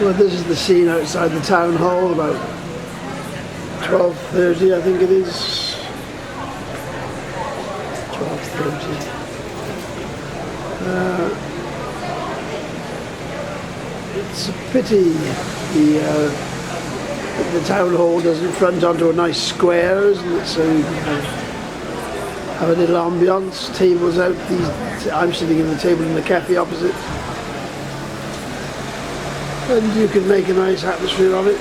Well, this is the scene outside the town hall, about 12:30, I think it is. 12:30. It's a pity the town hall doesn't front onto a nice square, isn't it? So you can have a little ambiance, tables out. I'm sitting in the table in the cafe opposite. And you can make a nice atmosphere of it.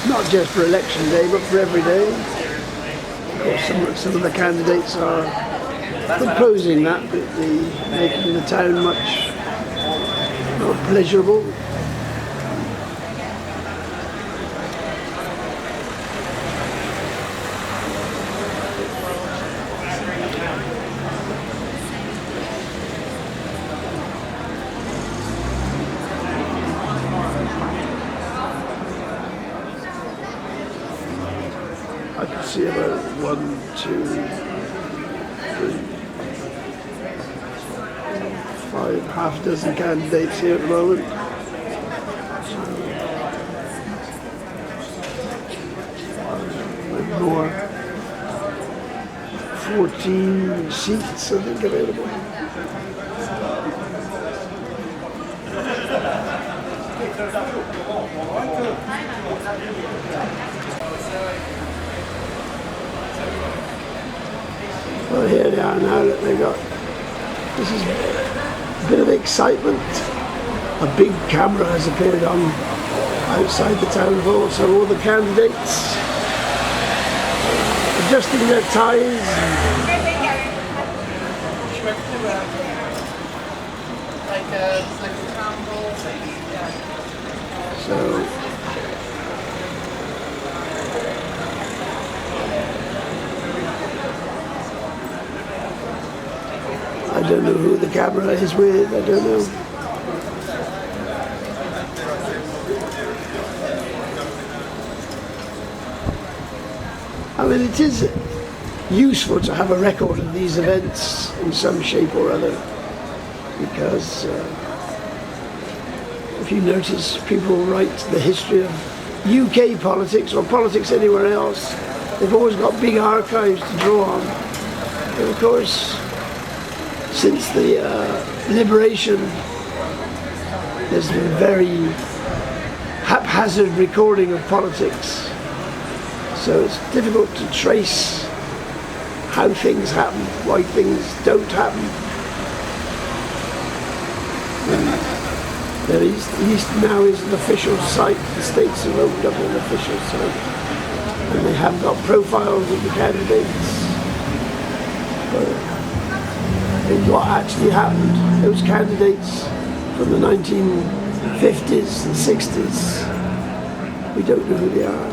Not just for election day, but for every day. Of course, some of the candidates are proposing that, making the town much more pleasurable. I can see about 1, 2, 3, 5, half a dozen candidates here at the moment. With more, 14 seats, I think, available. Well, here they are now that they got. This is a bit of excitement. A big camera has appeared on outside the town hall, so all the candidates adjusting their ties. So. I don't know who the camera is with, I don't know. I mean, it is useful to have a record of these events in some shape or other, because if you notice, people write the history of UK politics or politics anywhere else, they've always got big archives to draw on. And of course, since the liberation, there's been very haphazard recording of politics. So it's difficult to trace how things happen, why things don't happen. And there is, at least now, is an official site. The states have opened up an official site. And they have got profiles of the candidates. And what actually happened, those candidates from the 1950s and 60s, we don't know who they are.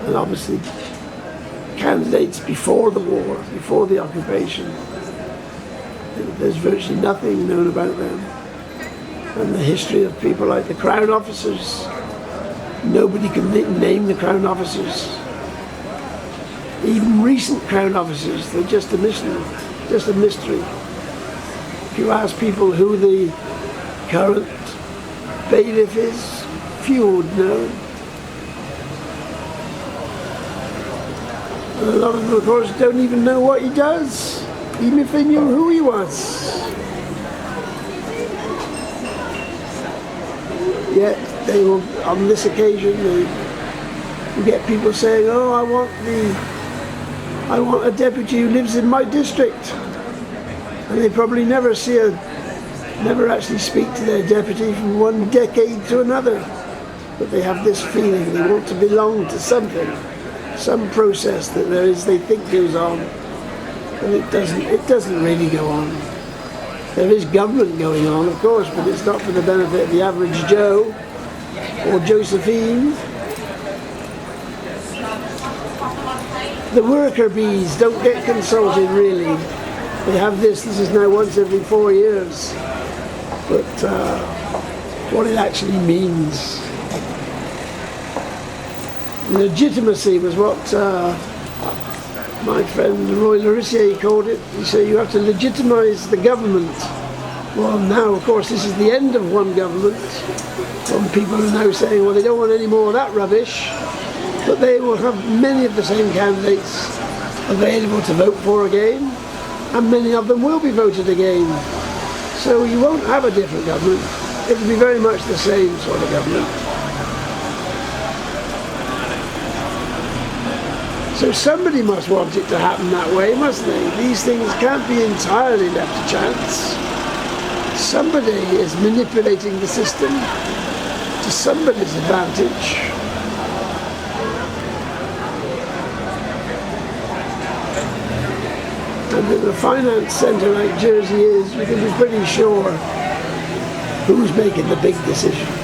And obviously, candidates before the war, before the occupation, there's virtually nothing known about them. And the history of people like the Crown officers, nobody can name the Crown officers. Even recent Crown officers, they're just a mystery. Just a mystery. If you ask people who the current bailiff is, few would know. And a lot of them, of course, don't even know what he does, even if they knew who he was. Yet they will, on this occasion, you get people saying, "Oh, I want a deputy who lives in my district," and they probably never actually speak to their deputy from one decade to another. But they have this feeling they want to belong to something, some process that there is they think goes on, and it doesn't really go on. There is government going on, of course, but it's not for the benefit of the average Joe or Josephine. The worker bees don't get consulted, really. They have this is now once every 4 years. But what it actually means. Legitimacy was what My friend Roy Larissier called it, he said you have to legitimise the government. Well, now, of course, this is the end of one government. Some people are now saying, well, they don't want any more of that rubbish, but they will have many of the same candidates available to vote for again, and many of them will be voted again. So you won't have a different government. It will be very much the same sort of government. So somebody must want it to happen that way, mustn't they? These things can't be entirely left to chance. Somebody is manipulating the system to somebody's advantage. And in a finance centre like Jersey is, you can be pretty sure who's making the big decision.